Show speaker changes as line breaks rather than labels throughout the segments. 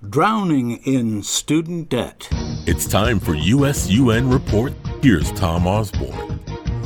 Drowning in student debt.
It's time for USUN Report. Here's Tom Osborne.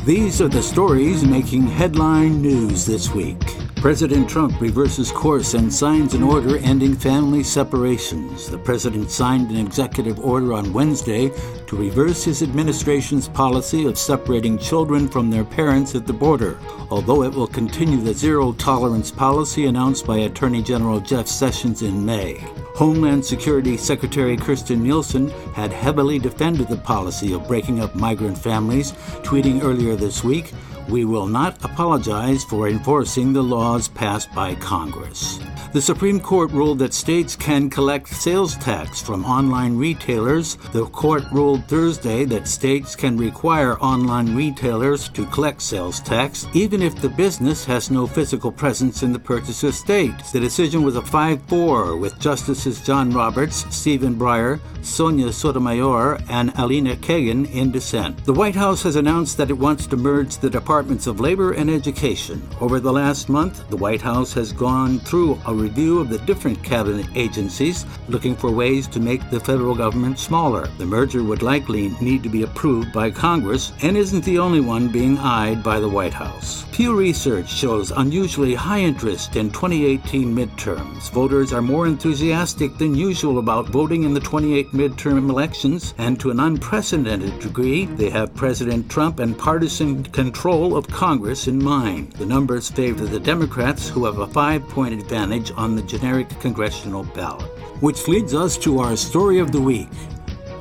These are the stories making headline news this week. President Trump reverses course and signs an order ending family separations. The president signed an executive order on Wednesday to reverse his administration's policy of separating children from their parents at the border, although it will continue the zero-tolerance policy announced by Attorney General Jeff Sessions in May. Homeland Security Secretary Kirstjen Nielsen had heavily defended the policy of breaking up migrant families, tweeting earlier this week, "We will not apologize for enforcing the laws passed by Congress." The Supreme Court ruled that states can collect sales tax from online retailers. The court ruled Thursday that states can require online retailers to collect sales tax, even if the business has no physical presence in the purchaser state. The decision was a 5-4, with Justices John Roberts, Stephen Breyer, Sonia Sotomayor, and Alina Kagan in dissent. The White House has announced that it wants to merge the Departments of Labor and Education. Over the last month, the White House has gone through a review of the different cabinet agencies, looking for ways to make the federal government smaller. The merger would likely need to be approved by Congress and isn't the only one being eyed by the White House. Pew Research shows unusually high interest in 2018 midterms. Voters are more enthusiastic than usual about voting in the 28 midterm elections, and to an unprecedented degree, they have President Trump and partisan control of Congress in mind. The numbers favor the Democrats, who have a 5-point advantage on the generic congressional ballot. Which leads us to our story of the week.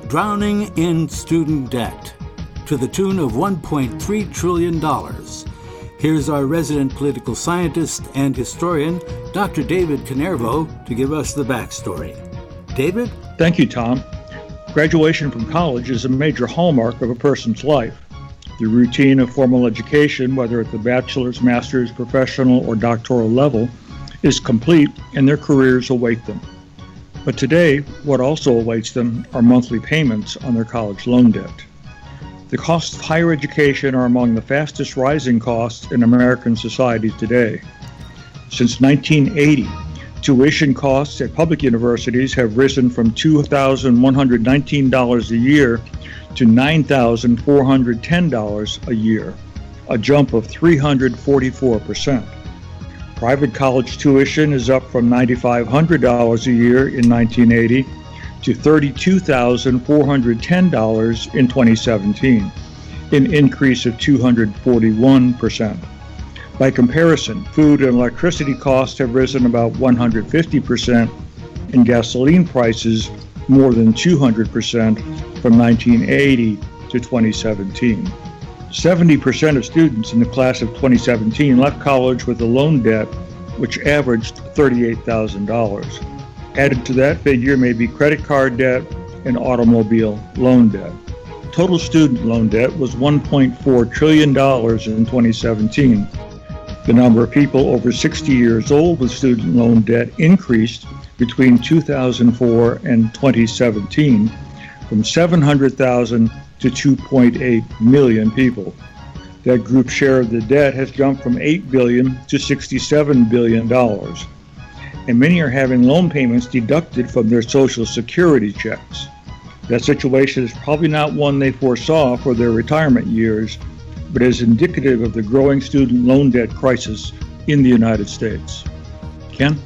Drowning in student debt, to the tune of $1.3 trillion. Here's our resident political scientist and historian, Dr. David Canervo, to give us the backstory. David?
Thank you, Tom. Graduation from college is a major hallmark of a person's life. The routine of formal education, whether at the bachelor's, master's, professional, or doctoral level, is complete and their careers await them. But today, what also awaits them are monthly payments on their college loan debt. The costs of higher education are among the fastest rising costs in American society today. Since 1980, tuition costs at public universities have risen from $2,119 a year to $9,410 a year, a jump of 344%. Private college tuition is up from $9,500 a year in 1980 to $32,410 in 2017, an increase of 241%. By comparison, food and electricity costs have risen about 150%, and gasoline prices more than 200% from 1980 to 2017. 70% of students in the class of 2017 left college with a loan debt which averaged $38,000. Added to that figure may be credit card debt and automobile loan debt. Total student loan debt was $1.4 trillion in 2017. The number of people over 60 years old with student loan debt increased between 2004 and 2017 from 700,000 to 2.8 million people. That group share of the debt has jumped from $8 billion to $67 billion. And many are having loan payments deducted from their Social Security checks. That situation is probably not one they foresaw for their retirement years, but is indicative of the growing student loan debt crisis in the United States. Ken?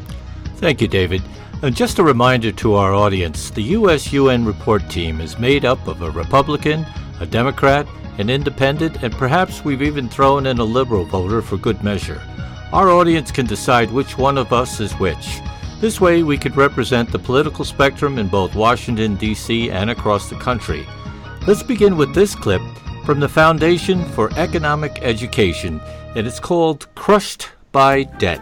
Thank you, David. Just a reminder to our audience, the USUN Report team is made up of a Republican, a Democrat, an Independent, and perhaps we've even thrown in a liberal voter for good measure. Our audience can decide which one of us is which. This way we could represent the political spectrum in both Washington, D.C. and across the country. Let's begin with this clip from the Foundation for Economic Education, and it's called Crushed by Debt.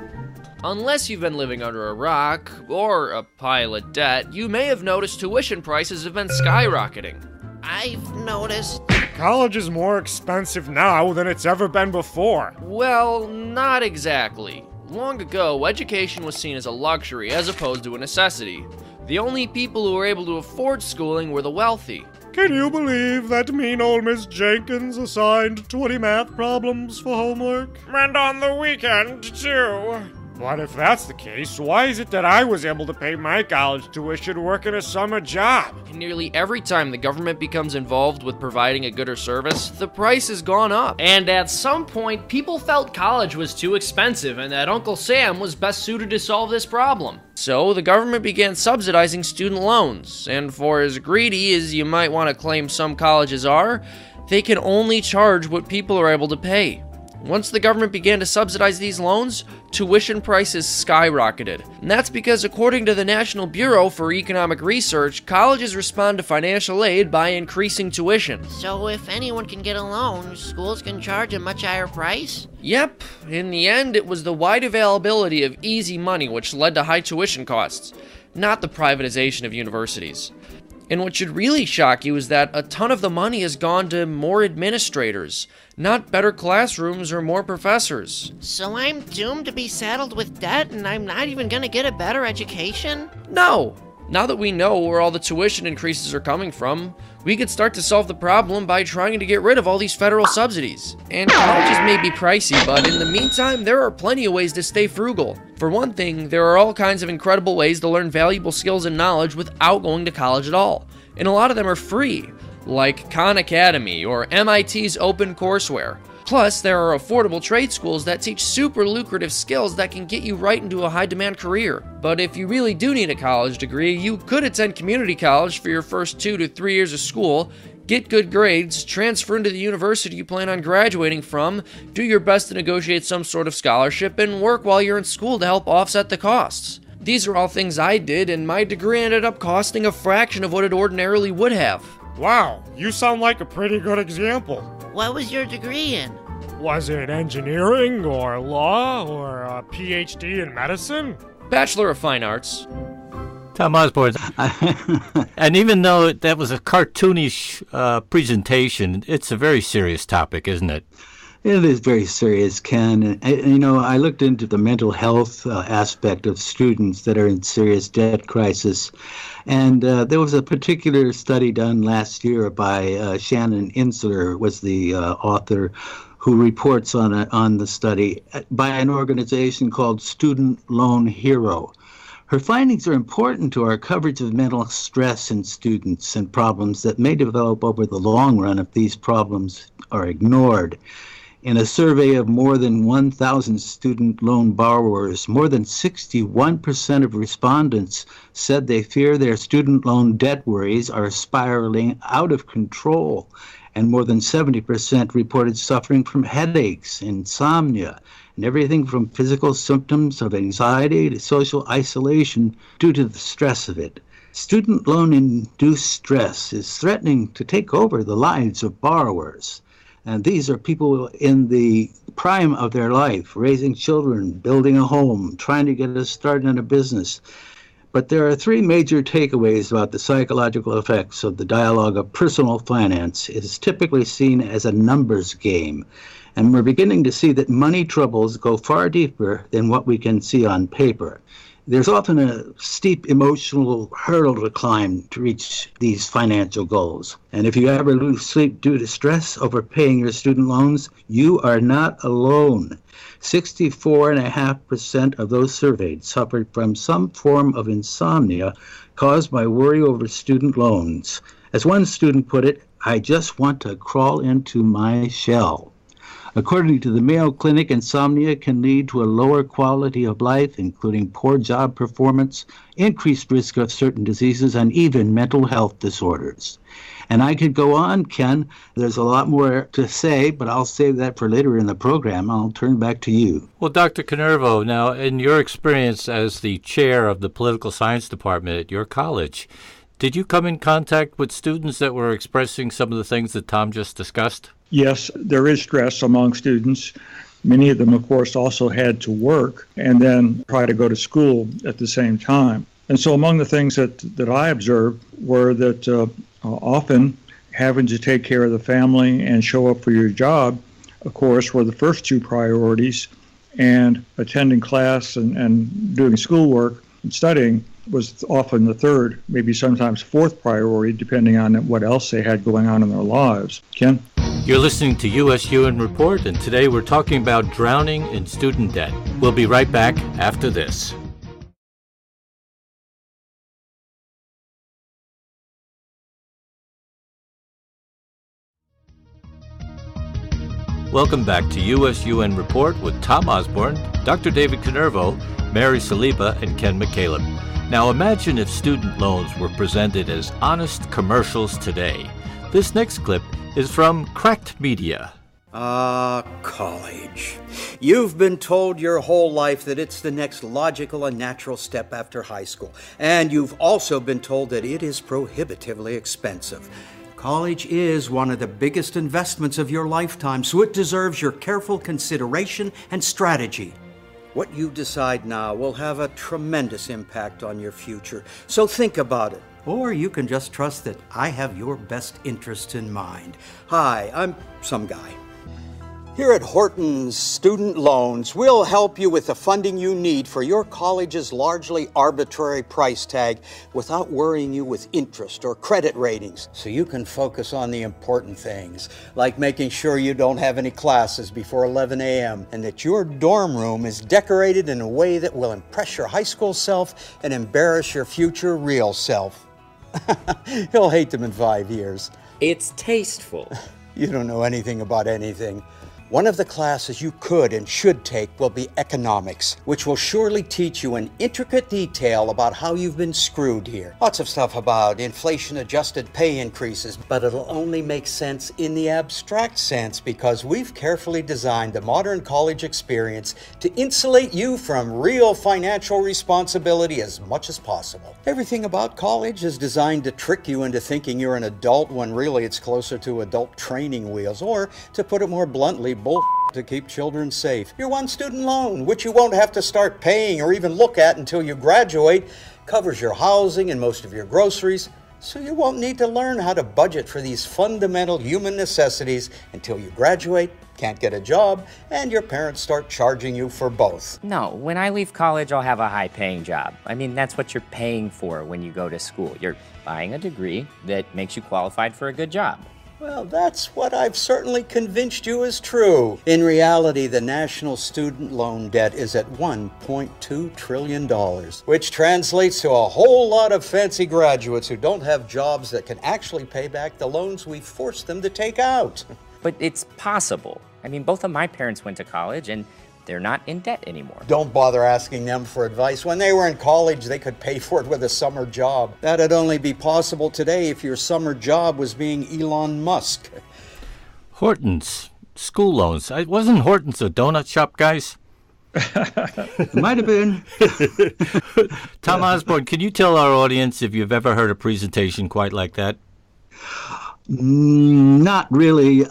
Unless you've been living under a rock or a pile of debt, you may have noticed tuition prices have been skyrocketing.
I've noticed.
College is more expensive now than it's ever been before.
Well, not exactly. Long ago, education was seen as a luxury as opposed to a necessity. The only people who were able to afford schooling were the wealthy.
Can you believe that mean old Miss Jenkins assigned 20 math problems for homework? And on the weekend, too. But if that's the case, why is it that I was able to pay my college tuition working a summer job?
And nearly every time the government becomes involved with providing a good or service, the price has gone up. And at some point, people felt college was too expensive and that Uncle Sam was best suited to solve this problem. So the government began subsidizing student loans, and for as greedy as you might want to claim some colleges are, they can only charge what people are able to pay. Once the government began to subsidize these loans, tuition prices skyrocketed. And that's because, according to the National Bureau for Economic Research, colleges respond to financial aid by increasing tuition.
So if anyone can get a loan, schools can charge a much higher price?
Yep, in the end, it was the wide availability of easy money which led to high tuition costs, not the privatization of universities. And what should really shock you is that a ton of the money has gone to more administrators, not better classrooms or more professors.
So I'm doomed to be saddled with debt and I'm not even gonna get a better education?
No! Now that we know where all the tuition increases are coming from, we could start to solve the problem by trying to get rid of all these federal subsidies. And colleges may be pricey, but in the meantime, there are plenty of ways to stay frugal. For one thing, there are all kinds of incredible ways to learn valuable skills and knowledge without going to college at all. And a lot of them are free, like Khan Academy or MIT's OpenCourseWare. Plus, there are affordable trade schools that teach super lucrative skills that can get you right into a high-demand career. But if you really do need a college degree, you could attend community college for your first 2 to 3 years of school, get good grades, transfer into the university you plan on graduating from, do your best to negotiate some sort of scholarship, and work while you're in school to help offset the costs. These are all things I did, and my degree ended up costing a fraction of what it ordinarily would have.
Wow, you sound like a pretty good example.
What was your degree in?
Was it engineering or law or a PhD in medicine?
Bachelor of Fine Arts.
Tom Osborne. And even though that was a cartoonish presentation, it's a very serious topic, isn't it?
It is very serious, Ken. And, I looked into the mental health aspect of students that are in serious debt crisis. And there was a particular study done last year by Shannon Insler, was the author, who reports on the study by an organization called Student Loan Hero. Her findings are important to our coverage of mental stress in students and problems that may develop over the long run if these problems are ignored. In a survey of more than 1,000 student loan borrowers, more than 61% of respondents said they fear their student loan debt worries are spiraling out of control, and more than 70% reported suffering from headaches, insomnia, and everything from physical symptoms of anxiety to social isolation due to the stress of it. Student loan-induced stress is threatening to take over the lives of borrowers. And these are people in the prime of their life, raising children, building a home, trying to get a start in a business. But there are 3 major takeaways about the psychological effects of the dialogue of personal finance. It is typically seen as a numbers game. And we're beginning to see that money troubles go far deeper than what we can see on paper. There's often a steep emotional hurdle to climb to reach these financial goals. And if you ever lose sleep due to stress over paying your student loans, you are not alone. 64.5% of those surveyed suffered from some form of insomnia caused by worry over student loans. As one student put it, I just want to crawl into my shell. According to the Mayo Clinic, insomnia can lead to a lower quality of life, including poor job performance, increased risk of certain diseases, and even mental health disorders. And I could go on, Ken. There's a lot more to say, but I'll save that for later in the program. I'll turn back to you.
Well, Dr. Canervo, now, in your experience as the chair of the political science department at your college, did you come in contact with students that were expressing some of the things that Tom just discussed?
Yes, there is stress among students. Many of them, of course, also had to work and then try to go to school at the same time. And so among the things that I observed were that often having to take care of the family and show up for your job, of course, were the first 2 priorities, and attending class and doing schoolwork and studying was often the 3rd, maybe sometimes 4th priority, depending on what else they had going on in their lives. Ken?
You're listening to USUN Report, and today we're talking about drowning in student debt. We'll be right back after this. Welcome back to USUN Report with Tom Osborne, Dr. David Canervo, Mary Saliba, and Ken McCaleb. Now imagine if student loans were presented as honest commercials today. This next clip is from Cracked Media.
College. You've been told your whole life that it's the next logical and natural step after high school. And you've also been told that it is prohibitively expensive. College is one of the biggest investments of your lifetime, so it deserves your careful consideration and strategy. What you decide now will have a tremendous impact on your future, so think about it. Or you can just trust that I have your best interests in mind. Hi, I'm some guy. Here at Horton's Student Loans, we'll help you with the funding you need for your college's largely arbitrary price tag without worrying you with interest or credit ratings, so you can focus on the important things, like making sure you don't have any classes before 11 a.m. and that your dorm room is decorated in a way that will impress your high school self and embarrass your future real self. He'll hate them in 5 years.
It's tasteful.
You don't know anything about anything. One of the classes you could and should take will be economics, which will surely teach you in intricate detail about how you've been screwed here. Lots of stuff about inflation-adjusted pay increases, but it'll only make sense in the abstract sense because we've carefully designed the modern college experience to insulate you from real financial responsibility as much as possible. Everything about college is designed to trick you into thinking you're an adult when really it's closer to adult training wheels, or, to put it more bluntly, to keep children safe. Your one student loan, which you won't have to start paying or even look at until you graduate, covers your housing and most of your groceries, so you won't need to learn how to budget for these fundamental human necessities until you graduate, can't get a job, and your parents start charging you for both.
No, when I leave college, I'll have a high-paying job. I mean, that's what you're paying for when you go to school. You're buying a degree that makes you qualified for a good job.
Well, that's what I've certainly convinced you is true. In reality, the national student loan debt is at $1.2 trillion, which translates to a whole lot of fancy graduates who don't have jobs that can actually pay back the loans we forced them to take out.
But it's possible. I mean, both of my parents went to college, and they're not in debt anymore.
Don't bother asking them for advice. When they were in college, they could pay for it with a summer job. That'd only be possible today if your summer job was being Elon Musk.
Horton's school loans. Wasn't Horton's a donut shop, guys?
Might have been.
Tom Osborne, can you tell our audience if you've ever heard a presentation quite like that?
Not really.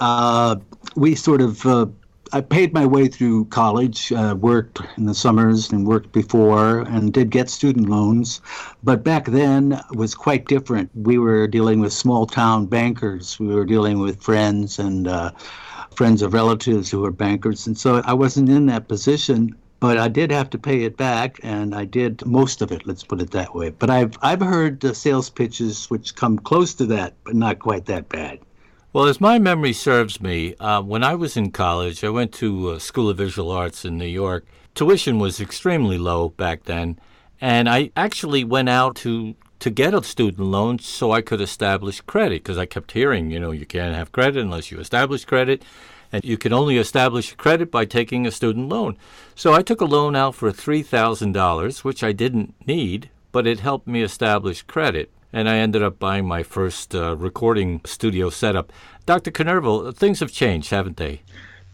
We sort of... I paid my way through college, worked in the summers and worked before, and did get student loans. But back then it was quite different. We were dealing with small-town bankers. We were dealing with friends and friends of relatives who were bankers. And so I wasn't in that position, but I did have to pay it back, and I did most of it, let's put it that way. But I've heard sales pitches which come close to that, but not quite that bad.
Well, as my memory serves me, when I was in college, I went to School of Visual Arts in New York. Tuition was extremely low back then, and I actually went out to get a student loan so I could establish credit, because I kept hearing, you can't have credit unless you establish credit, and you can only establish credit by taking a student loan. So I took a loan out for $3,000, which I didn't need, but it helped me establish credit. And I ended up buying my first recording studio setup. Dr. Canervo, things have changed, haven't they?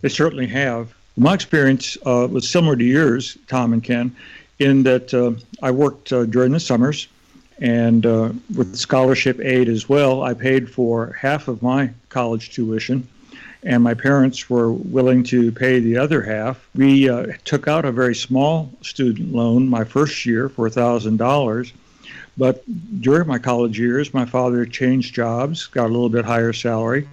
They certainly have. My experience was similar to yours, Tom and Ken, in that I worked during the summers, and with scholarship aid as well, I paid for half of my college tuition, and my parents were willing to pay the other half. We took out a very small student loan my first year for $1,000. But during my college years, my father changed jobs, got a little bit higher salary,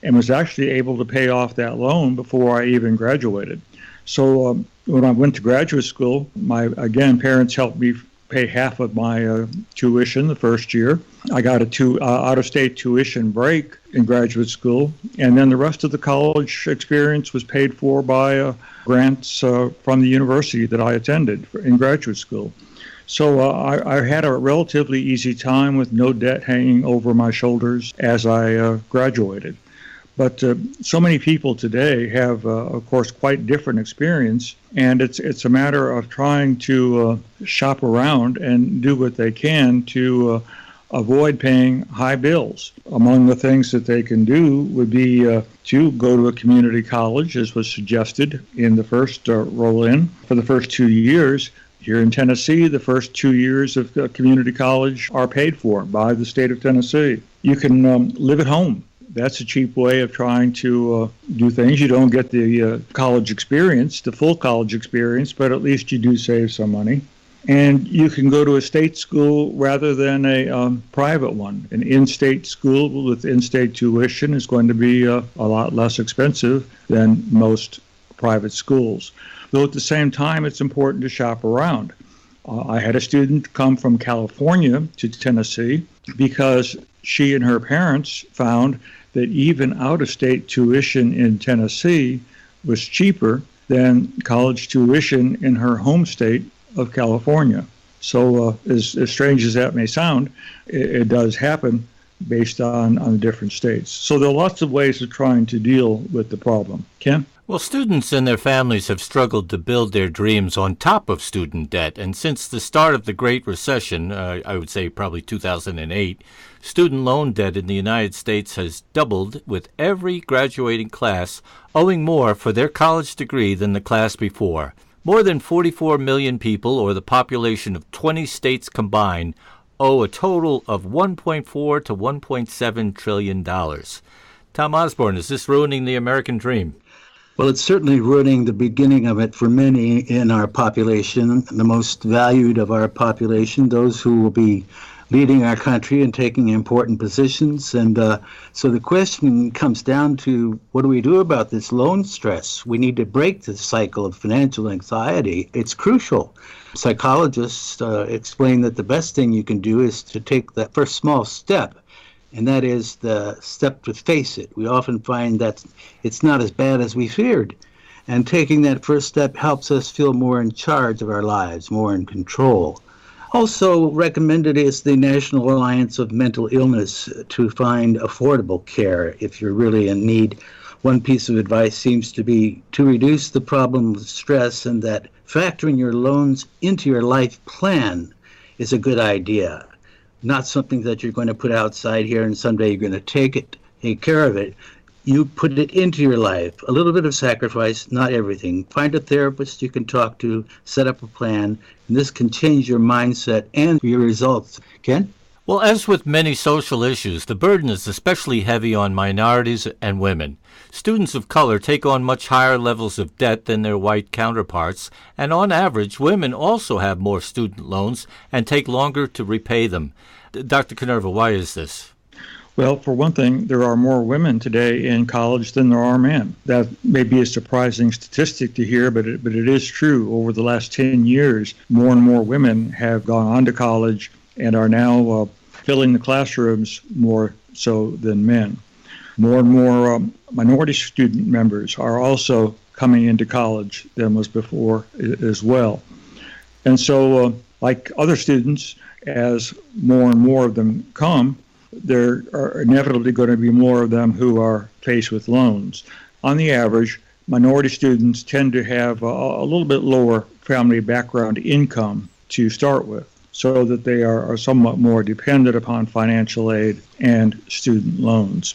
and was actually able to pay off that loan before I even graduated. So when I went to graduate school, my parents helped me pay half of my tuition the first year. I got a out-of-state tuition break in graduate school, and then the rest of the college experience was paid for by grants from the university that I attended in graduate school. So I had a relatively easy time with no debt hanging over my shoulders as I graduated. But so many people today have, of course, quite different experience, and it's a matter of trying to shop around and do what they can to avoid paying high bills. Among the things that they can do would be to go to a community college, as was suggested in the first roll-in. For the first 2 years, here in Tennessee, the first 2 years of community college are paid for by the state of Tennessee. You can live at home. That's a cheap way of trying to do things. You don't get the college experience, the full college experience, but at least you do save some money. And you can go to a state school rather than a private one. An in-state school with in-state tuition is going to be a lot less expensive than most private schools. Though at the same time, it's important to shop around. I had a student come from California to Tennessee because she and her parents found that even out-of-state tuition in Tennessee was cheaper than college tuition in her home state of California. So as strange as that may sound, it does happen based on different states. So there are lots of ways of trying to deal with the problem. Ken?
Well, students and their families have struggled to build their dreams on top of student debt. And since the start of the Great Recession, I would say probably 2008, student loan debt in the United States has doubled, with every graduating class owing more for their college degree than the class before. More than 44 million people, or the population of 20 states combined, owe a total of $1.4 to $1.7 trillion. Tom Osborne, is this ruining the American dream?
Well, it's certainly ruining the beginning of it for many in our population, the most valued of our population, those who will be leading our country and taking important positions. And so the question comes down to, what do we do about this loan stress? We need to break the cycle of financial anxiety. It's crucial. Psychologists explain that the best thing you can do is to take that first small step, and that is the step to face it. We often find that it's not as bad as we feared. And taking that first step helps us feel more in charge of our lives, more in control. Also recommended is the National Alliance of Mental Illness to find affordable care if you're really in need. One piece of advice seems to be to reduce the problem of stress, and that factoring your loans into your life plan is a good idea. Not something that you're going to put outside here and someday you're going to take care of it. You put it into your life. A little bit of sacrifice, not everything. Find a therapist you can talk to, set up a plan, and this can change your mindset and your results. Ken?
Well, as with many social issues, the burden is especially heavy on minorities and women. Students of color take on much higher levels of debt than their white counterparts, and on average, women also have more student loans and take longer to repay them. Dr. Kenerva, why is this?
Well, for one thing, there are more women today in college than there are men. That may be a surprising statistic to hear, but it is true. Over the last 10 years, more and more women have gone on to college and are now filling the classrooms more so than men. More and more minority student members are also coming into college than was before as well. And so, like other students, as more and more of them come, there are inevitably going to be more of them who are faced with loans. On the average, minority students tend to have a little bit lower family background income to start with, so that they are somewhat more dependent upon financial aid and student loans.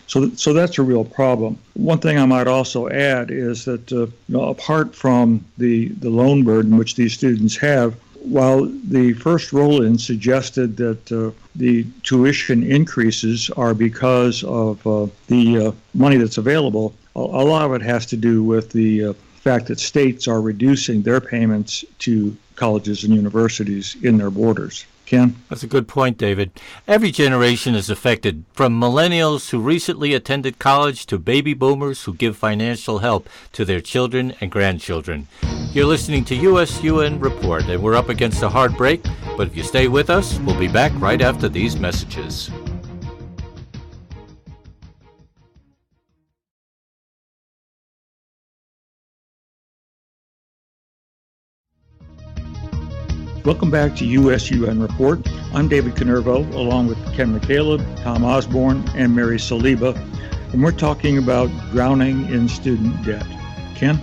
So that's a real problem. One thing I might also add is that apart from the loan burden which these students have, while the first roll-in suggested that the tuition increases are because of the money that's available, a lot of it has to do with the fact that states are reducing their payments to colleges and universities in their borders. Ken?
That's a good point, David. Every generation is affected, from millennials who recently attended college to baby boomers who give financial help to their children and grandchildren. You're listening to US-UN Report, and we're up against a hard break, but if you stay with us, we'll be back right after these messages.
Welcome back to US-UN Report. I'm David Canervo, along with Ken McCaleb, Tom Osborne, and Mary Saliba, and we're talking about drowning in student debt. Ken?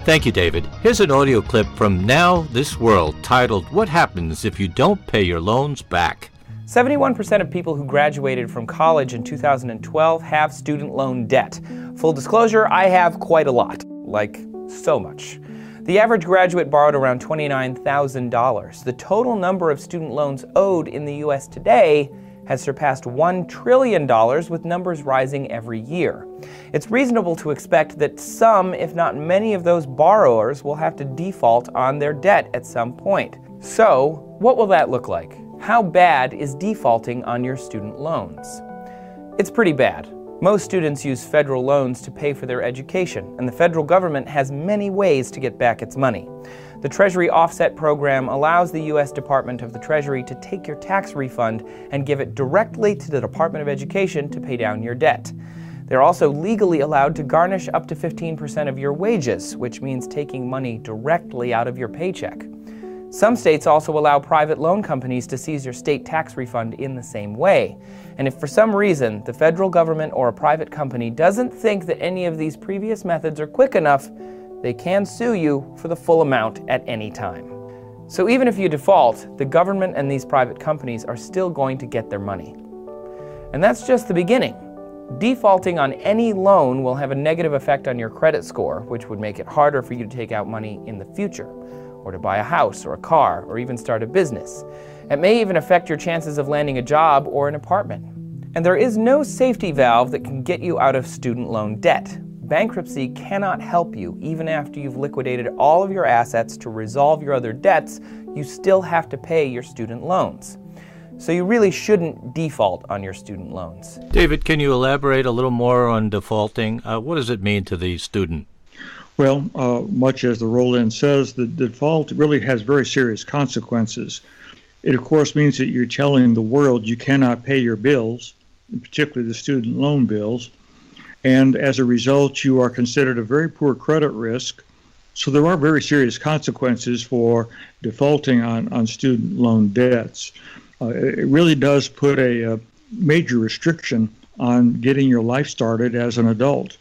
Thank you, David. Here's an audio clip from Now This World titled, "What Happens If You Don't Pay Your Loans Back?"
71% of people who graduated from college in 2012 have student loan debt. Full disclosure, I have quite a lot, like so much. The average graduate borrowed around $29,000. The total number of student loans owed in the U.S. today has surpassed $1 trillion, with numbers rising every year. It's reasonable to expect that some, if not many, of those borrowers will have to default on their debt at some point. So, what will that look like? How bad is defaulting on your student loans? It's pretty bad. Most students use federal loans to pay for their education, and the federal government has many ways to get back its money. The Treasury Offset Program allows the U.S. Department of the Treasury to take your tax refund and give it directly to the Department of Education to pay down your debt. They're also legally allowed to garnish up to 15% of your wages, which means taking money directly out of your paycheck. Some states also allow private loan companies to seize your state tax refund in the same way. And if for some reason the federal government or a private company doesn't think that any of these previous methods are quick enough, they can sue you for the full amount at any time. So even if you default, the government and these private companies are still going to get their money. And that's just the beginning. Defaulting on any loan will have a negative effect on your credit score, which would make it harder for you to take out money in the future, or to buy a house or a car, or even start a business. It may even affect your chances of landing a job or an apartment. And there is no safety valve that can get you out of student loan debt. Bankruptcy cannot help you. Even after you've liquidated all of your assets to resolve your other debts, you still have to pay your student loans. So you really shouldn't default on your student loans.
David, can you elaborate a little more on defaulting? What does it mean to the student?
Well, much as the roll-in says, the default really has very serious consequences. It, of course, means that you're telling the world you cannot pay your bills, particularly the student loan bills, and as a result, you are considered a very poor credit risk. So there are very serious consequences for defaulting on student loan debts. It really does put a major restriction on getting your life started as an adult.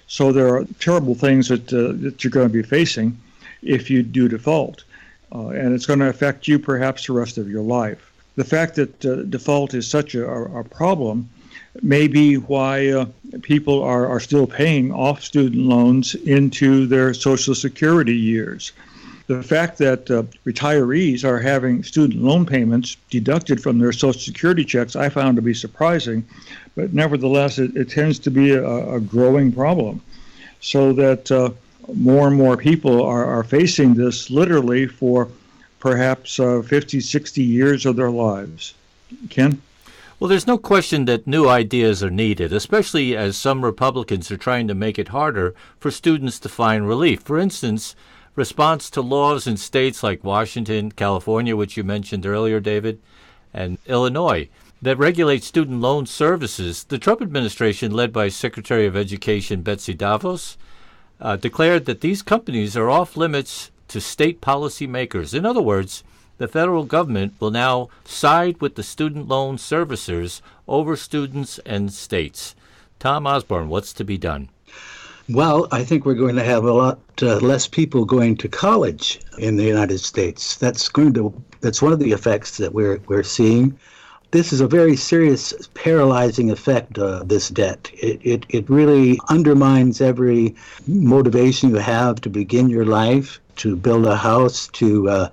So there are terrible things that you're going to be facing if you do default, and it's going to affect you perhaps the rest of your life. The fact that default is such a problem may be why people are still paying off student loans into their Social Security years. The fact that retirees are having student loan payments deducted from their Social Security checks I found to be surprising, but nevertheless it tends to be a growing problem, so that more and more people are facing this literally for perhaps 50, 60 years of their lives. Ken?
Well, there's no question that new ideas are needed, especially as some Republicans are trying to make it harder for students to find relief. For instance, response to laws in states like Washington, California, which you mentioned earlier, David, and Illinois, that regulate student loan services. The Trump administration, led by Secretary of Education Betsy DeVos, declared that these companies are off limits to state policymakers. In other words, the federal government will now side with the student loan servicers over students and states. Tom Osborne, what's to be done?
Well, I think we're going to have a lot less people going to college in the United States. That's one of the effects that we're seeing. This is a very serious paralyzing effect of this debt. It really undermines every motivation you have to begin your life, to build a house, to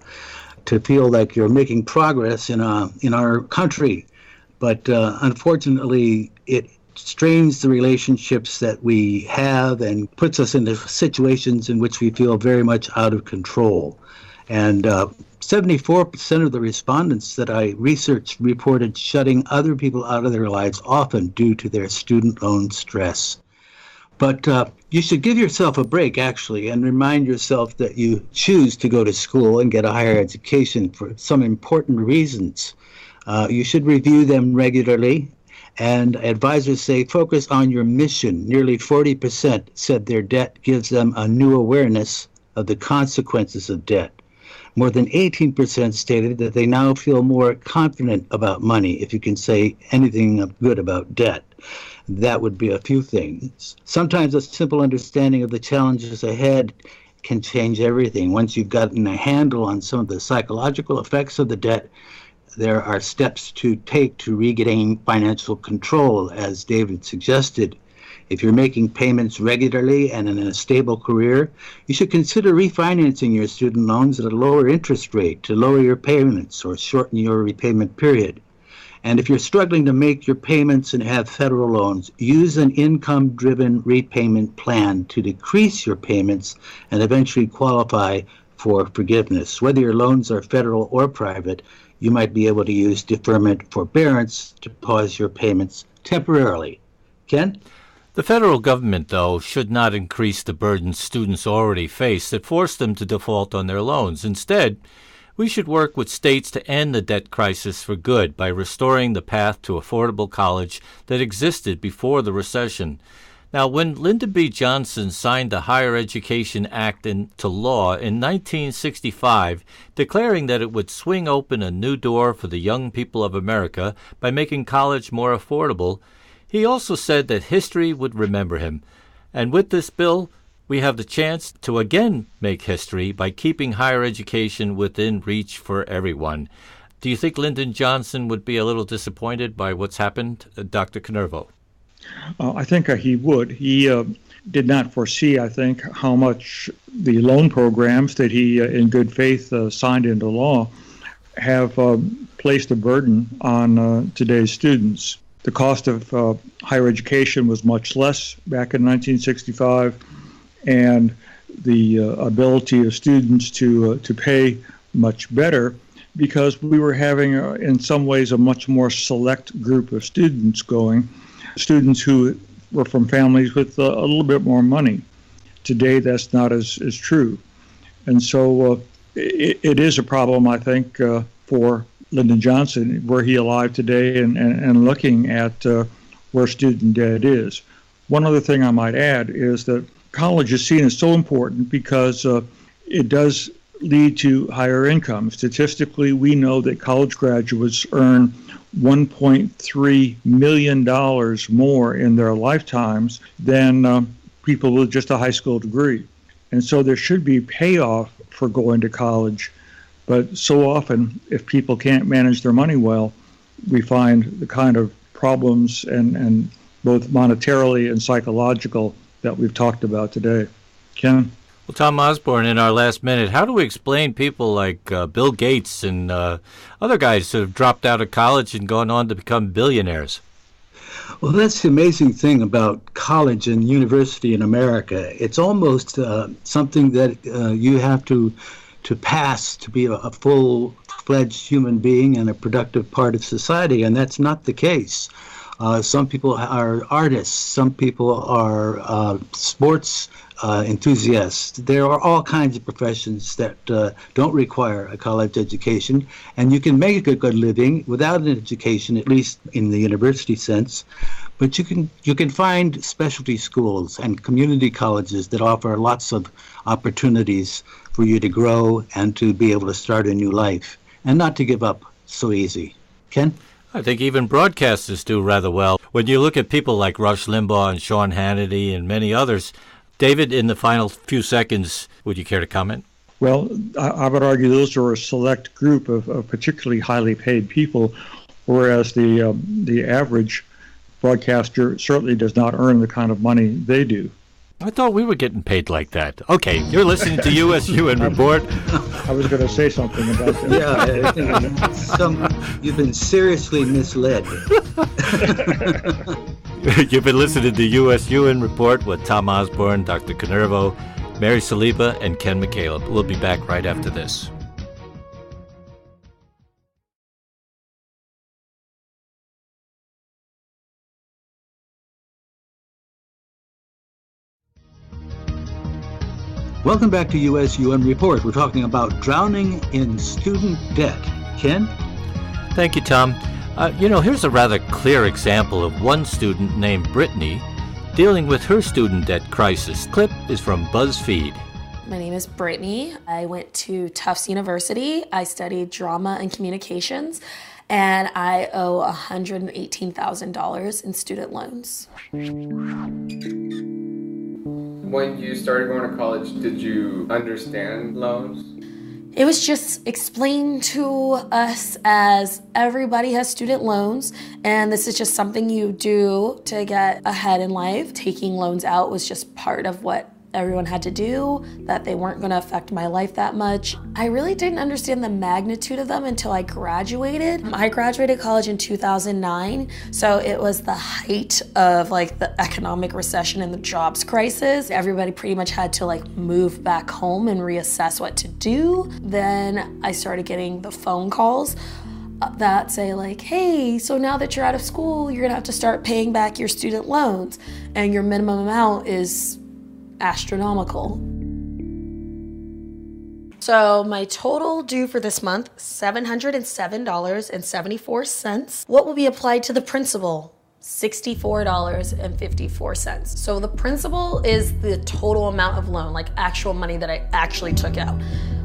feel like you're making progress in our country. But unfortunately, it strains the relationships that we have and puts us into situations in which we feel very much out of control. And 74% of the respondents that I researched reported shutting other people out of their lives, often due to their student loan stress. But you should give yourself a break, actually, and remind yourself that you choose to go to school and get a higher education for some important reasons. You should review them regularly, and advisors say focus on your mission. Nearly 40% said their debt gives them a new awareness of the consequences of debt. More than 18% stated that they now feel more confident about money, if you can say anything good about debt. That would be a few things. Sometimes a simple understanding of the challenges ahead can change everything. Once you've gotten a handle on some of the psychological effects of the debt, there are steps to take to regain financial control, as David suggested. If you're making payments regularly and in a stable career, you should consider refinancing your student loans at a lower interest rate to lower your payments or shorten your repayment period. And if you're struggling to make your payments and have federal loans, use an income-driven repayment plan to decrease your payments and eventually qualify for forgiveness. Whether your loans are federal or private, you might be able to use deferment forbearance to pause your payments temporarily. Ken?
The federal government, though, should not increase the burden students already face that force them to default on their loans. Instead, we should work with states to end the debt crisis for good by restoring the path to affordable college that existed before the recession. Now, when Lyndon B. Johnson signed the Higher Education Act into law in 1965, declaring that it would swing open a new door for the young people of America by making college more affordable, he also said that history would remember him. And with this bill, we have the chance to again make history by keeping higher education within reach for everyone. Do you think Lyndon Johnson would be a little disappointed by what's happened, Dr. Canervo?
I think he would. He did not foresee, I think, how much the loan programs that he, in good faith, signed into law have placed a burden on today's students. The cost of higher education was much less back in 1965, and the ability of students to pay much better, because we were having, in some ways, a much more select group of students going, students who were from families with a little bit more money. Today, that's not as true. And so it is a problem, I think, for Lyndon Johnson, were he alive today, and looking at where student debt is. One other thing I might add is that college is seen as so important because it does lead to higher income. Statistically, we know that college graduates earn $1.3 million more in their lifetimes than people with just a high school degree. And so there should be payoff for going to college. But so often, if people can't manage their money well, we find the kind of problems and both monetarily and psychological that we've talked about today. Ken?
Well, Tom Osborne, in our last minute, how do we explain people like Bill Gates and other guys who have dropped out of college and gone on to become billionaires?
Well, that's the amazing thing about college and university in America. It's almost something that you have to pass to be a full-fledged human being and a productive part of society, and that's not the case. Some people are artists, some people are sports enthusiasts. There are all kinds of professions that don't require a college education, and you can make a good living without an education, at least in the university sense. But you can find specialty schools and community colleges that offer lots of opportunities for you to grow and to be able to start a new life, and not to give up so easy. Ken?
I think even broadcasters do rather well. When you look at people like Rush Limbaugh and Sean Hannity and many others, David, in the final few seconds, would you care to comment?
Well, I would argue those are a select group of particularly highly paid people, whereas the average broadcaster certainly does not earn the kind of money they do.
I thought we were getting paid like that. Okay, you're listening to USUN Report.
I was going to say something about that.
Yeah, you've been seriously misled.
You've been listening to USUN Report with Tom Osborne, Dr. Canervo, Mary Saliba, and Ken McCaleb. We'll be back right after this.
Welcome back to USUN Report. We're talking about drowning in student debt. Ken?
Thank you, Tom. Here's a rather clear example of one student named Brittany dealing with her student debt crisis. Clip is from BuzzFeed.
My name is Brittany. I went to Tufts University. I studied drama and communications, and I owe $118,000 in student loans.
When you started going to college, did you understand loans?
It was just explained to us as everybody has student loans, and this is just something you do to get ahead in life. Taking loans out was just part of what everyone had to do, that they weren't going to affect my life that much. I really didn't understand the magnitude of them until I graduated. I graduated college in 2009, so it was the height of the economic recession and the jobs crisis. Everybody pretty much had to move back home and reassess what to do. Then I started getting the phone calls that say hey, so now that you're out of school, you're gonna have to start paying back your student loans, and your minimum amount is astronomical. So my total due for this month, $707.74. What will be applied to the principal? $64.54. So the principal is the total amount of loan, actual money that I actually took out.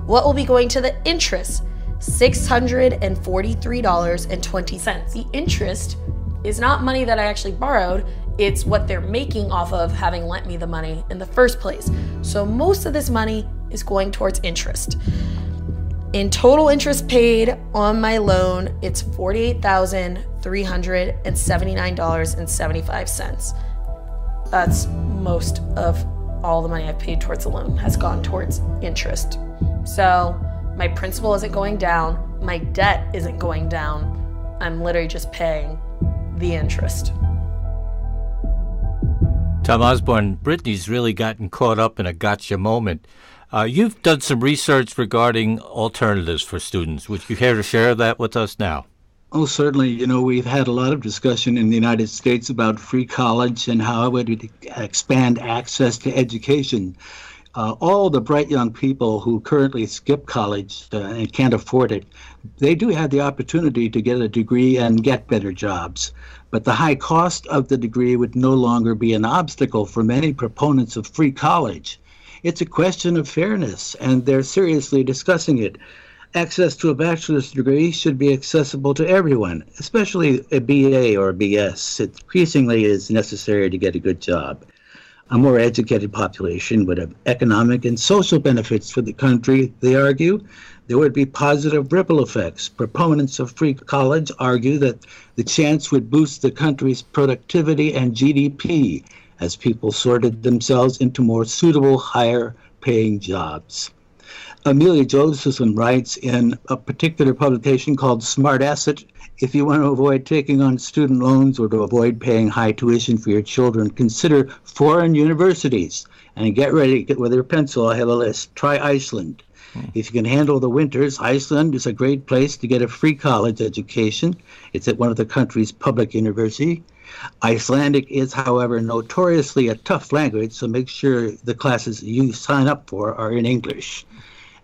What will be going to the interest? $643.20. The interest is not money that I actually borrowed. It's what they're making off of having lent me the money in the first place. So most of this money is going towards interest. In total interest paid on my loan, it's $48,379.75. That's most of all the money I've paid towards the loan has gone towards interest. So my principal isn't going down, my debt isn't going down. I'm literally just paying the interest.
Tom Osborne, Brittany's really gotten caught up in a gotcha moment. You've done some research regarding alternatives for students. Would you care to share that with us now?
Oh, certainly. We've had a lot of discussion in the United States about free college and how it would expand access to education. All the bright young people who currently skip college and can't afford it, they do have the opportunity to get a degree and get better jobs. But the high cost of the degree would no longer be an obstacle for many proponents of free college. It's a question of fairness, and they're seriously discussing it. Access to a bachelor's degree should be accessible to everyone, especially a BA or a BS. It increasingly is necessary to get a good job. A more educated population would have economic and social benefits for the country, they argue. There would be positive ripple effects. Proponents of free college argue that the chance would boost the country's productivity and GDP as people sorted themselves into more suitable, higher-paying jobs. Amelia Josephson writes in a particular publication called Smart Asset, if you want to avoid taking on student loans or to avoid paying high tuition for your children, consider foreign universities. And get ready, get with your pencil, I have a list. Try Iceland. If you can handle the winters, Iceland is a great place to get a free college education. It's at one of the country's public universities. Icelandic is, however, notoriously a tough language, so make sure the classes you sign up for are in English.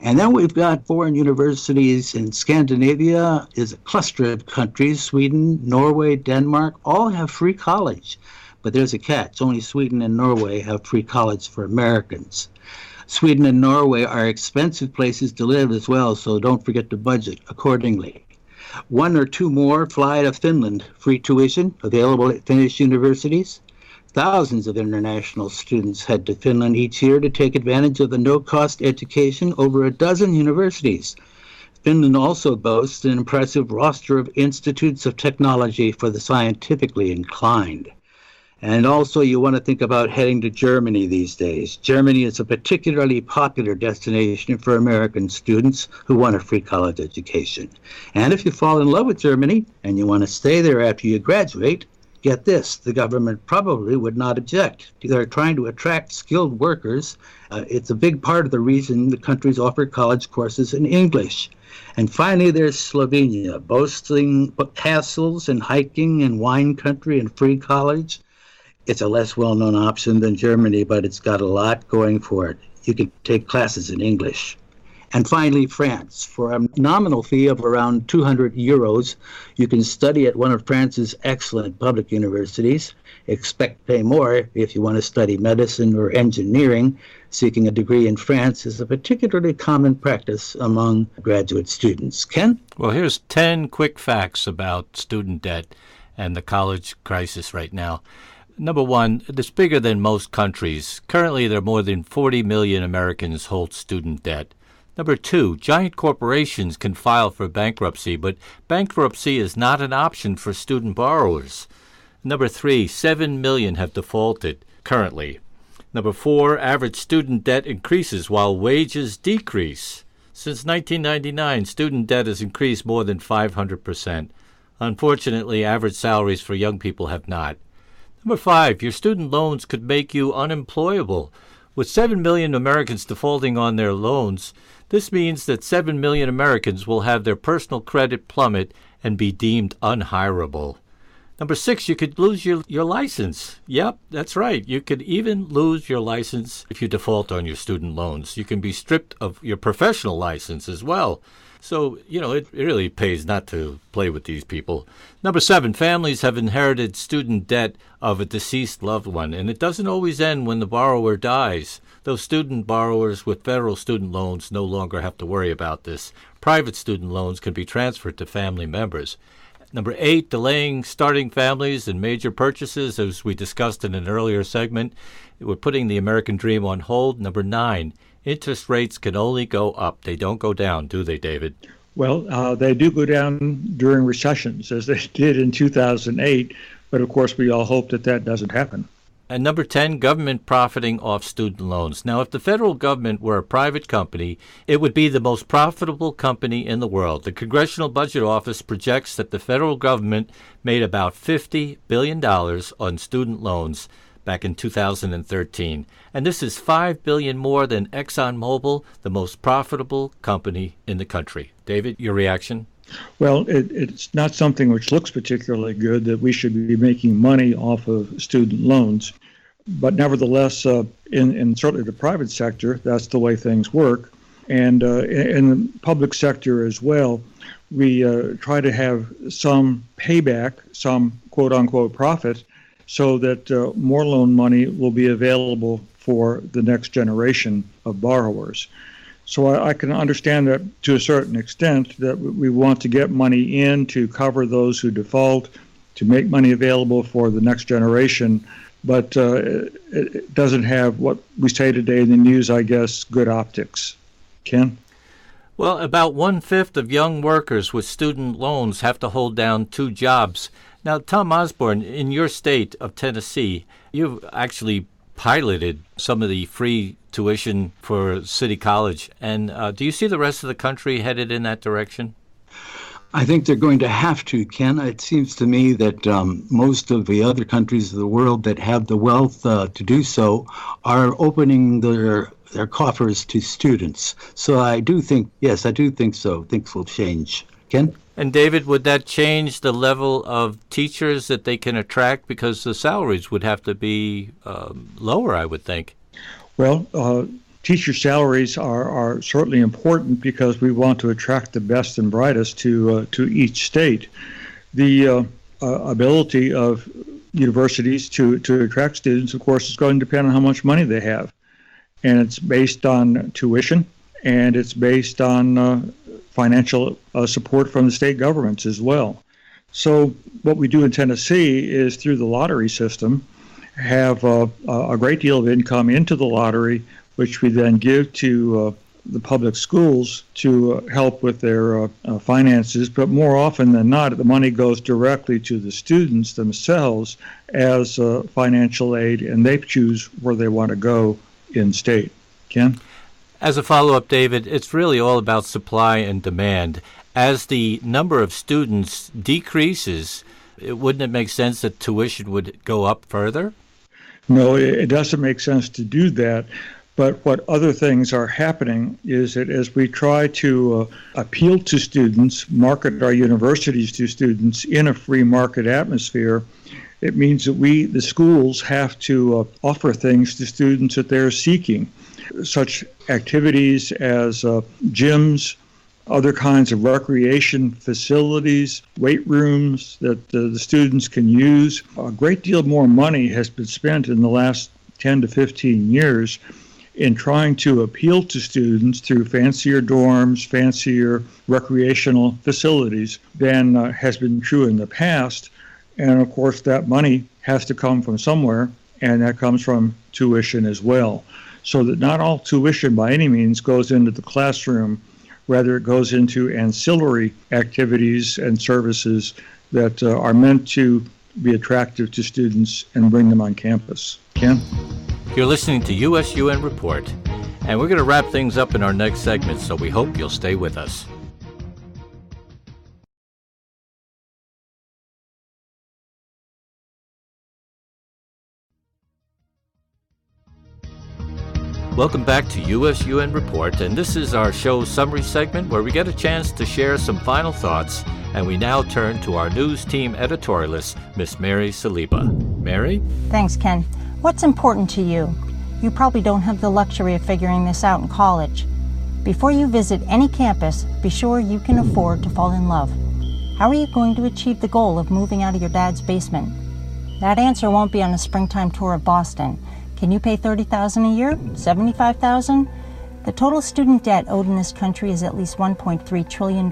And then we've got foreign universities in Scandinavia, is a cluster of countries. Sweden, Norway, Denmark, all have free college. But there's a catch. Only Sweden and Norway have free college for Americans. Sweden and Norway are expensive places to live as well, so don't forget to budget accordingly. One or two more fly to Finland. Free tuition available at Finnish universities. Thousands of international students head to Finland each year to take advantage of the no-cost education over a dozen universities. Finland also boasts an impressive roster of institutes of technology for the scientifically inclined. And also you want to think about heading to Germany these days. Germany is a particularly popular destination for American students who want a free college education. And if you fall in love with Germany and you want to stay there after you graduate, get this, the government probably would not object. They're trying to attract skilled workers. It's a big part of the reason the countries offer college courses in English. And finally, there's Slovenia, boasting castles and hiking and wine country and free college. It's a less well-known option than Germany, but it's got a lot going for it. You can take classes in English. And finally, France. For a nominal fee of around 200 euros, you can study at one of France's excellent public universities. Expect to pay more if you want to study medicine or engineering. Seeking a degree in France is a particularly common practice among graduate students. Ken?
Well, here's 10 quick facts about student debt and the college crisis right now. Number one, it's bigger than most countries. Currently, there are more than 40 million Americans hold student debt. Number two, giant corporations can file for bankruptcy, but bankruptcy is not an option for student borrowers. Number three, 7 million have defaulted currently. Number four, average student debt increases while wages decrease. Since 1999, student debt has increased more than 500%. Unfortunately, average salaries for young people have not. Number five, your student loans could make you unemployable. With 7 million Americans defaulting on their loans, this means that 7 million Americans will have their personal credit plummet and be deemed unhirable. Number six, you could lose your license. Yep, that's right. You could even lose your license if you default on your student loans. You can be stripped of your professional license as well. So, it really pays not to play with these people. Number seven, families have inherited student debt of a deceased loved one, and it doesn't always end when the borrower dies. Those student borrowers with federal student loans no longer have to worry about this. Private student loans can be transferred to family members. Number eight, delaying starting families and major purchases, as we discussed in an earlier segment. We're putting the American dream on hold. Number nine, interest rates can only go up. They don't go down, do they, David?
Well, they do go down during recessions, as they did in 2008. But, of course, we all hope that doesn't happen.
And number 10, government profiting off student loans. Now, if the federal government were a private company, it would be the most profitable company in the world. The Congressional Budget Office projects that the federal government made about $50 billion on student loans back in 2013. And this is $5 billion more than ExxonMobil, the most profitable company in the country. David, your reaction?
Well, it's not something which looks particularly good that we should be making money off of student loans. But nevertheless, in certainly the private sector, that's the way things work. And in the public sector as well, we try to have some payback, some quote-unquote profit, so that more loan money will be available for the next generation of borrowers. So I can understand that to a certain extent, that we want to get money in to cover those who default, to make money available for the next generation, but it doesn't have what we say today in the news, I guess, good optics. Ken?
Well, about 1/5 of young workers with student loans have to hold down 2 jobs. Now, Tom Osborne, in your state of Tennessee, you've actually piloted some of the free tuition for City College. And do you see the rest of the country headed in that direction?
I think they're going to have to, Ken. It seems to me that most of the other countries of the world that have the wealth to do so are opening their coffers to students. So I do think so. Things will change. Ken?
And David, would that change the level of teachers that they can attract? Because the salaries would have to be lower, I would think.
Well, teacher salaries are certainly important because we want to attract the best and brightest to each state. The ability of universities to attract students, of course, is going to depend on how much money they have. And it's based on tuition, and it's based on financial support from the state governments as well. So what we do in Tennessee is, through the lottery system, have a great deal of income into the lottery, which we then give to the public schools to help with their finances. But more often than not, the money goes directly to the students themselves as financial aid, and they choose where they want to go in state. Ken?
As a follow-up, David, it's really all about supply and demand. As the number of students decreases, wouldn't it make sense that tuition would go up further?
No, it doesn't make sense to do that. But what other things are happening is that as we try to appeal to students, market our universities to students in a free market atmosphere, it means that the schools have to offer things to students that they're seeking. such activities as gyms, other kinds of recreation facilities, weight rooms that the students can use. A great deal more money has been spent in the last 10 to 15 years in trying to appeal to students through fancier dorms, fancier recreational facilities than has been true in the past. And of course, that money has to come from somewhere, and that comes from tuition as well. So that not all tuition by any means goes into the classroom, rather it goes into ancillary activities and services that are meant to be attractive to students and bring them on campus. Ken?
You're listening to USUN Report, and we're going to wrap things up in our next segment, so we hope you'll stay with us. Welcome back to USUN Report, and this is our show summary segment where we get a chance to share some final thoughts, and we now turn to our news team editorialist, Miss Mary Saliba. Mary?
Thanks, Ken. What's important to you? You probably don't have the luxury of figuring this out in college. Before you visit any campus, be sure you can afford to fall in love. How are you going to achieve the goal of moving out of your dad's basement? That answer won't be on a springtime tour of Boston. Can you pay $30,000 a year? $75,000? The total student debt owed in this country is at least $1.3 trillion,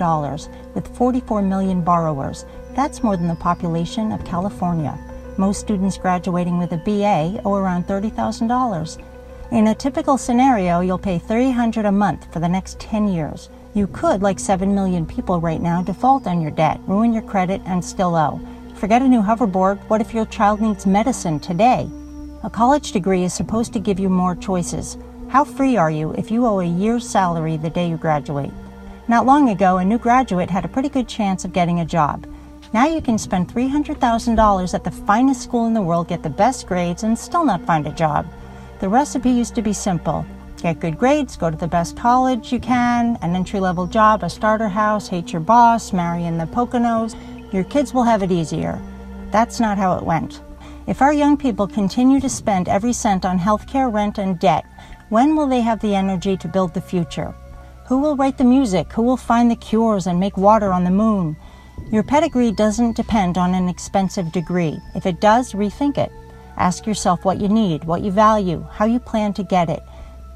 with 44 million borrowers. That's more than the population of California. Most students graduating with a BA owe around $30,000. In a typical scenario, you'll pay $300 a month for the next 10 years. You could, like 7 million people right now, default on your debt, ruin your credit, and still owe. Forget a new hoverboard. What if your child needs medicine today? A college degree is supposed to give you more choices. How free are you if you owe a year's salary the day you graduate? Not long ago, a new graduate had a pretty good chance of getting a job. Now you can spend $300,000 at the finest school in the world, get the best grades, and still not find a job. The recipe used to be simple. Get good grades, go to the best college you can, an entry-level job, a starter house, hate your boss, marry in the Poconos. Your kids will have it easier. That's not how it went. If our young people continue to spend every cent on healthcare, rent, and debt, when will they have the energy to build the future? Who will write the music? Who will find the cures and make water on the moon? Your pedigree doesn't depend on an expensive degree. If it does, rethink it. Ask yourself what you need, what you value, how you plan to get it.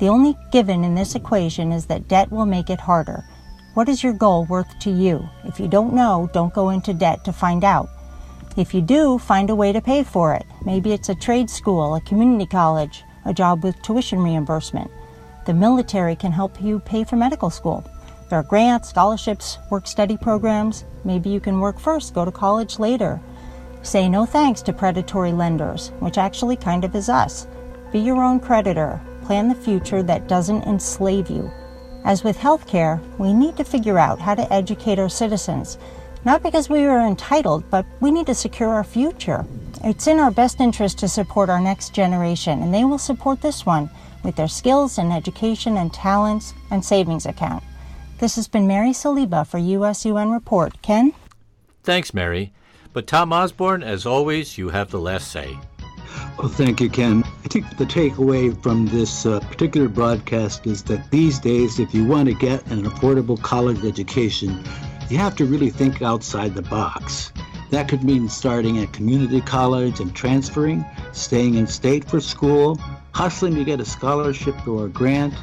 The only given in this equation is that debt will make it harder. What is your goal worth to you? If you don't know, don't go into debt to find out. If you do, find a way to pay for it. Maybe it's a trade school, a community college, a job with tuition reimbursement. The military can help you pay for medical school. There are grants, scholarships, work-study programs. Maybe you can work first, go to college later. Say no thanks to predatory lenders, which actually kind of is us. Be your own creditor. Plan the future that doesn't enslave you. As with healthcare, we need to figure out how to educate our citizens. Not because we are entitled, but we need to secure our future. It's in our best interest to support our next generation, and they will support this one with their skills and education and talents and savings account. This has been Mary Saliba for USUN Report. Ken?
Thanks, Mary. But Tom Osborne, as always, you have the last say.
Well, thank you, Ken. I think the takeaway from this particular broadcast is that these days, if you want to get an affordable college education, you have to really think outside the box. That could mean starting at community college and transferring, staying in state for school, hustling to get a scholarship or a grant,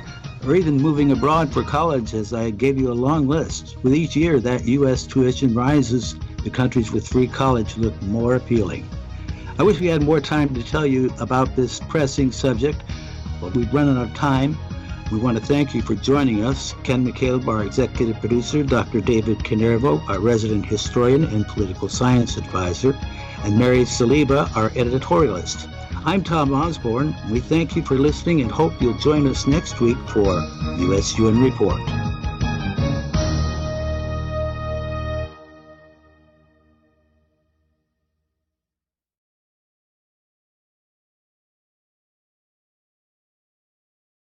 or even moving abroad for college, as I gave you a long list. With each year that U.S. tuition rises, the countries with free college look more appealing. I wish we had more time to tell you about this pressing subject, but we've run out of time. We want to thank you for joining us. Ken McCaleb, our executive producer, Dr. David Canervo, our resident historian and political science advisor, and Mary Saliba, our editorialist. I'm Tom Osborne. We thank you for listening and hope you'll join us next week for USUN Report.